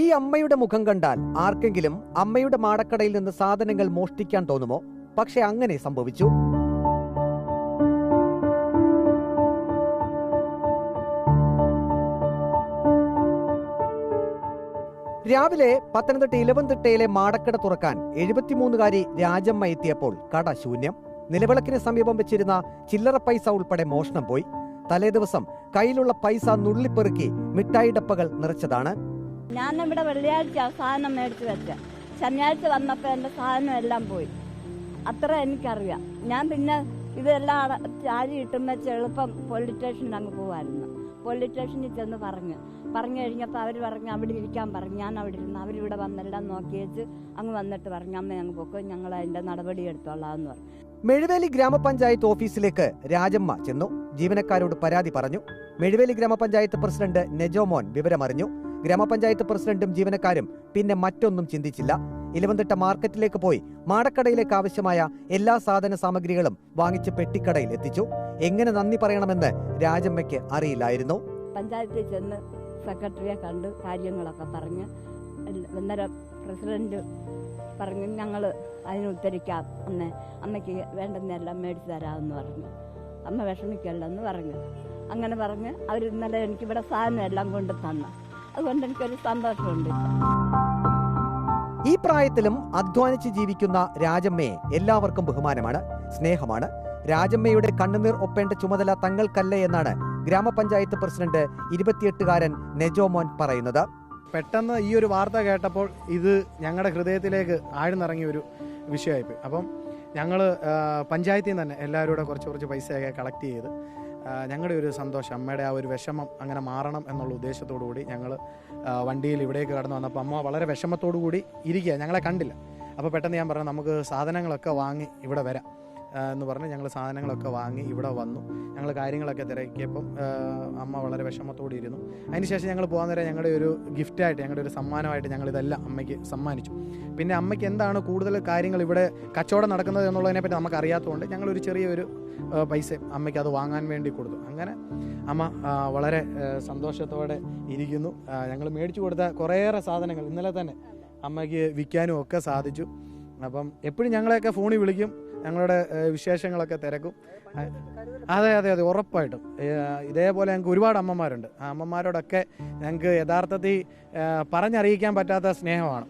ഈ അമ്മയുടെ മുഖം കണ്ടാൽ ആർക്കെങ്കിലും അമ്മയുടെ മാടക്കടയിൽ നിന്ന് സാധനങ്ങൾ മോഷ്ടിക്കാൻ തോന്നുമോ? പക്ഷെ അങ്ങനെ സംഭവിച്ചു. രാവിലെ പത്തനംതിട്ട ഇലവന്തിട്ടയിലെ മാടക്കട തുറക്കാൻ 73-കാരി രാജമ്മ എത്തിയപ്പോൾ കട ശൂന്യം. നിലവിളക്കിന് സമീപം വെച്ചിരുന്ന ചില്ലറ പൈസ ഉൾപ്പെടെ മോഷണം പോയി. തലേദിവസം കയ്യിലുള്ള പൈസ നുള്ളിപ്പെറുക്കി മിഠായി ഡപ്പകൾ നിറച്ചതാണ്. ഞാൻ ഇവിടെ വെള്ളിയാഴ്ച സാധനം മേടിച്ചു വെച്ച, ശനിയാഴ്ച വന്നപ്പോൾ എൻ്റെ സാധനം എല്ലാം പോയി. അത്ര എനിക്കറിയാം. ഞാൻ പിന്നെ ഇതെല്ലാം ചാരി ഇട്ടും വെച്ച് എളുപ്പം പോലീസ് സ്റ്റേഷനിൽ അങ്ങ് പോകുമായിരുന്നു. പോലീസ് സ്റ്റേഷനിൽ ചെന്ന് പറഞ്ഞു കഴിഞ്ഞപ്പോൾ അവർ പറഞ്ഞു അവിടെ ഇരിക്കാൻ പറഞ്ഞു. ഞാൻ അവിടെ ഇരുന്ന് അവരിവിടെ വന്നെല്ലാം നോക്കി വെച്ച് അങ്ങ് വന്നിട്ട് പറഞ്ഞു, അമ്മ ഞങ്ങൾ പൊക്കോ, ഞങ്ങൾ അതിൻ്റെ നടപടി എടുത്തോളാം എന്ന് പറഞ്ഞു. മെഴുവേലി ഗ്രാമപഞ്ചായത്ത് ഓഫീസിലേക്ക് രാജമ്മ ചെന്നു. ജീവനക്കാരോട് പരാതി പറഞ്ഞു. മെഴുവേലി ഗ്രാമപഞ്ചായത്ത് പ്രസിഡന്റ് നെജോമോൻ വിവരമറിഞ്ഞു. ഗ്രാമപഞ്ചായത്ത് പ്രസിഡന്റും ജീവനക്കാരും പിന്നെ മറ്റൊന്നും ചിന്തിച്ചില്ല. ഇലവന്തിട്ട മാർക്കറ്റിലേക്ക് പോയി മാടക്കടയിലേക്ക് ആവശ്യമായ എല്ലാ സാധന സാമഗ്രികളും വാങ്ങിച്ച് പെട്ടിക്കടയിൽ എത്തിച്ചു. എങ്ങനെ നന്ദി പറയണമെന്ന് രാജമ്മയ്ക്ക് അറിയില്ലായിരുന്നു. പഞ്ചായത്തിൽ ചെന്ന് സെക്രട്ടറിയെ കണ്ട് കാര്യങ്ങളൊക്കെ പറഞ്ഞ് അന്നേരം പ്രസിഡന്റ് പറഞ്ഞു, ഞങ്ങൾ അതിന് ഉത്തരിക്കാം, അമ്മയ്ക്ക് വേണ്ടുന്നതെല്ലാം മേടിച്ചു തരാമെന്ന് പറഞ്ഞു. അമ്മ വിഷമിക്കല്ലെന്ന് പറഞ്ഞു. അങ്ങനെ പറഞ്ഞ് അവർ ഇന്നലെ എനിക്കിവിടെ സാധനം എല്ലാം കൊണ്ട് തന്നു. അതുകൊണ്ട് എനിക്കൊരു സന്തോഷമുണ്ട്. ഈ പ്രായത്തിലും അധ്വാനിച്ച് ജീവിക്കുന്ന രാജമ്മയെ എല്ലാവർക്കും ബഹുമാനമാണ്, സ്നേഹമാണ്. രാജമ്മയുടെ കണ്ണുനീർ ഒപ്പേണ്ട ചുമതല തങ്ങൾക്കല്ലേ എന്നാണ് ഗ്രാമപഞ്ചായത്ത് പ്രസിഡന്റ് 28-കാരൻ നെജോമോൻ പറയുന്നത്. പെട്ടെന്ന് ഈ ഒരു വാർത്ത കേട്ടപ്പോൾ ഇത് ഞങ്ങളുടെ ഹൃദയത്തിലേക്ക് ആഴ്ന്നിറങ്ങിയ ഒരു വിഷയമായിപ്പോയി. അപ്പം ഞങ്ങൾ പഞ്ചായത്തിൽ നിന്ന് തന്നെ എല്ലാവരും കൂടെ കുറച്ച് പൈസയൊക്കെ കളക്ട് ചെയ്ത് ഞങ്ങളുടെ ഒരു സന്തോഷം, അമ്മയുടെ ആ ഒരു വിഷമം അങ്ങനെ മാറണം എന്നുള്ള ഉദ്ദേശത്തോടു കൂടി ഞങ്ങൾ വണ്ടിയിൽ ഇവിടേക്ക് കടന്നു വന്നപ്പോൾ അമ്മ വളരെ വിഷമത്തോടു കൂടി ഇരിക്കുക, ഞങ്ങളെ കണ്ടില്ല. അപ്പോൾ പെട്ടെന്ന് ഞാൻ പറഞ്ഞു, നമുക്ക് സാധനങ്ങളൊക്കെ വാങ്ങി ഇവിടെ വരാം എന്ന് പറഞ്ഞ് ഞങ്ങൾ സാധനങ്ങളൊക്കെ വാങ്ങി ഇവിടെ വന്നു. ഞങ്ങൾ കാര്യങ്ങളൊക്കെ തിരക്കിയപ്പം അമ്മ വളരെ വിഷമത്തോടെ ഇരുന്നു. അതിനുശേഷം ഞങ്ങൾ പോകാൻ നേരം ഞങ്ങളുടെ ഒരു ഗിഫ്റ്റായിട്ട്, ഞങ്ങളുടെ ഒരു സമ്മാനമായിട്ട് ഞങ്ങളിതെല്ലാം അമ്മയ്ക്ക് സമ്മാനിച്ചു. പിന്നെ അമ്മയ്ക്ക് എന്താണ് കൂടുതൽ കാര്യങ്ങൾ ഇവിടെ കച്ചവടം നടക്കുന്നത് എന്നുള്ളതിനെപ്പറ്റി നമുക്ക് അറിയാത്തതുകൊണ്ട് ഞങ്ങളൊരു ചെറിയൊരു പൈസ അമ്മയ്ക്ക് അത് വാങ്ങാൻ വേണ്ടി കൊടുത്തു. അങ്ങനെ അമ്മ വളരെ സന്തോഷത്തോടെ ഇരിക്കുന്നു. ഞങ്ങൾ മേടിച്ചു കൊടുത്ത കുറേയേറെ സാധനങ്ങൾ ഇന്നലെ തന്നെ അമ്മയ്ക്ക് വിൽക്കാനും ഒക്കെ സാധിച്ചു. അപ്പം എപ്പോഴും ഞങ്ങളെയൊക്കെ ഫോണിൽ വിളിക്കും, ഞങ്ങളുടെ വിശേഷങ്ങളൊക്കെ തിരക്കും. അതെ ഉറപ്പായിട്ടും. ഇതേപോലെ ഞങ്ങൾക്ക് ഒരുപാട് അമ്മമാരുണ്ട്. ആ അമ്മമാരോടൊക്കെ ഞങ്ങൾക്ക് യഥാർത്ഥത്തിൽ പറഞ്ഞറിയിക്കാൻ പറ്റാത്ത സ്നേഹമാണ്.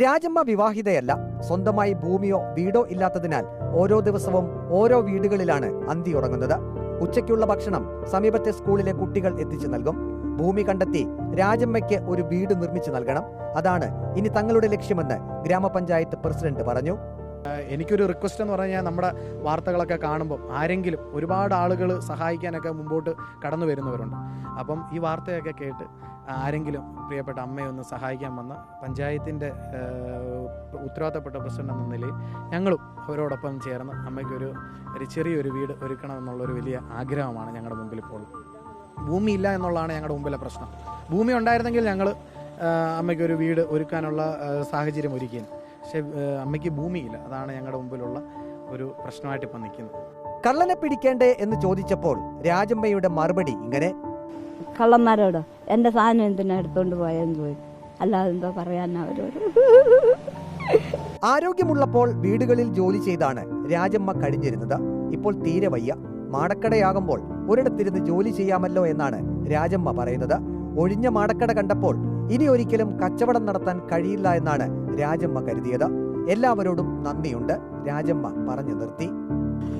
രാജമ്മ വിവാഹിതയല്ല. സ്വന്തമായി ഭൂമിയോ വീടോ ഇല്ലാത്തതിനാൽ ഓരോ ദിവസവും ഓരോ വീടുകളിലാണ് അന്തി ഉറങ്ങുന്നത്. ഉച്ചയ്ക്കുള്ള ഭക്ഷണം സമീപത്തെ സ്കൂളിലെ കുട്ടികൾ എത്തിച്ചു നൽകും. ഭൂമി കണ്ടെത്തി രാജമ്മയ്ക്ക് ഒരു വീട് നിർമ്മിച്ചു നൽകണം. അതാണ് ഇനി തങ്ങളുടെ ലക്ഷ്യമെന്ന് ഗ്രാമപഞ്ചായത്ത് പ്രസിഡന്റ് പറഞ്ഞു. എനിക്കൊരു റിക്വസ്റ്റ് എന്ന് പറഞ്ഞാൽ, നമ്മുടെ വാർത്തകളൊക്കെ കാണുമ്പോൾ ആരെങ്കിലും ഒരുപാട് ആളുകൾ സഹായിക്കാനൊക്കെ മുമ്പോട്ട് കടന്നു വരുന്നവരുണ്ട്. അപ്പം ഈ വാർത്തയൊക്കെ കേട്ട് ആരെങ്കിലും പ്രിയപ്പെട്ട അമ്മയെ ഒന്ന് സഹായിക്കാൻ വന്ന പഞ്ചായത്തിൻ്റെ ഉത്തരവാദിത്തപ്പെട്ട പ്രസിഡന്റ് എന്ന നിലയിൽ ഞങ്ങളും അവരോടൊപ്പം ചേർന്ന് അമ്മയ്ക്കൊരു ചെറിയൊരു വീട് ഒരുക്കണമെന്നുള്ളൊരു വലിയ ആഗ്രഹമാണ് ഞങ്ങളുടെ മുമ്പിൽ ഇപ്പോൾ. ഭൂമിയില്ല എന്നുള്ളതാണ് ഞങ്ങളുടെ മുമ്പിലെ പ്രശ്നം. ഭൂമി ഉണ്ടായിരുന്നെങ്കിൽ ഞങ്ങൾ അമ്മയ്ക്കൊരു വീട് ഒരുക്കാനുള്ള സാഹചര്യം ഒരുക്കിയത്. പക്ഷെ അമ്മയ്ക്ക് ഭൂമിയില്ല. അതാണ് ഞങ്ങളുടെ മുമ്പിലുള്ള ഒരു പ്രശ്നമായിട്ട് ഇപ്പം നിൽക്കുന്നത്. കള്ളനെ പിടിക്കേണ്ടേ എന്ന് ചോദിച്ചപ്പോൾ രാജമ്മയുടെ മറുപടി ഇങ്ങനെ: കള്ളന്മാരോട് എൻ്റെ സാധനം എന്തിനാ എടുത്തോണ്ട് പോയെന്ന് ചോദിച്ചു. അല്ലാതെ എന്തോ പറയാനാ അവരോട്. ആരോഗ്യമുള്ളപ്പോൾ വീടുകളിൽ ജോലി ചെയ്താണ് രാജമ്മ കഴിഞ്ഞിരുന്നത്. ഇപ്പോൾ തീരെ വയ്യ. മാടക്കടയാകുമ്പോൾ ഒരിടത്തിരുന്ന് ജോലി ചെയ്യാമല്ലോ എന്നാണ് രാജമ്മ പറയുന്നത്. ഒഴിഞ്ഞ മാടക്കട കണ്ടപ്പോൾ ഇനി ഒരിക്കലും കച്ചവടം നടത്താൻ കഴിയില്ല എന്നാണ് രാജമ്മ കരുതിയത്. എല്ലാവരോടും നന്ദിയുണ്ട്, രാജമ്മ പറഞ്ഞു നിർത്തി.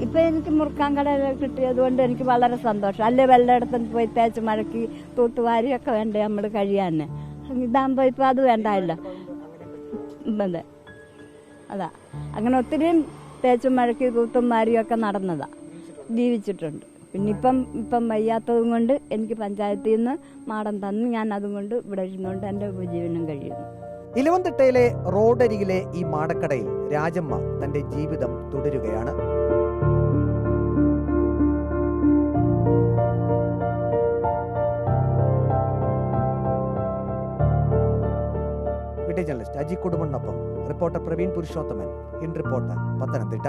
ഇപ്പൊ എനിക്ക് മുറുക്കാൻ കട കിട്ടിയത് കൊണ്ട് എനിക്ക് വളരെ സന്തോഷം. അല്ലെ വെള്ളയിടത്തും പോയി തേച്ച് മഴക്കി തൂത്തുവാരിയൊക്കെ വേണ്ടേ നമ്മൾ കഴിയാൻ. ഇതാകുമ്പോ ഇപ്പൊ അത് വേണ്ടായില്ല. അതെ, അതാ അങ്ങനെ ഒത്തിരിയും തേച്ചും മഴക്കി തൂത്തും വാരിയൊക്കെ നടന്നതാ, ജീവിച്ചിട്ടുണ്ട്. പിന്നെ ഇപ്പം വയ്യാത്തതും കൊണ്ട് എനിക്ക് പഞ്ചായത്തിൽ നിന്ന് മാടം തന്ന് ഞാൻ അതും കൊണ്ട് ഇവിടെ ഇരുന്നുകൊണ്ട് എൻ്റെ ഉപജീവനം കഴിയുന്നു. ഇലവന്തിട്ടയിലെ റോഡരികിലെ ഈ മാടക്കടയിൽ രാജമ്മ തന്റെ ജീവിതം തുടരുകയാണ്. വീഡിയോ ജേർണലിസ്റ്റ് അജി കുടുംബനൊപ്പം reporter Praveen Purushothaman, in reporter, Pathanamthitta.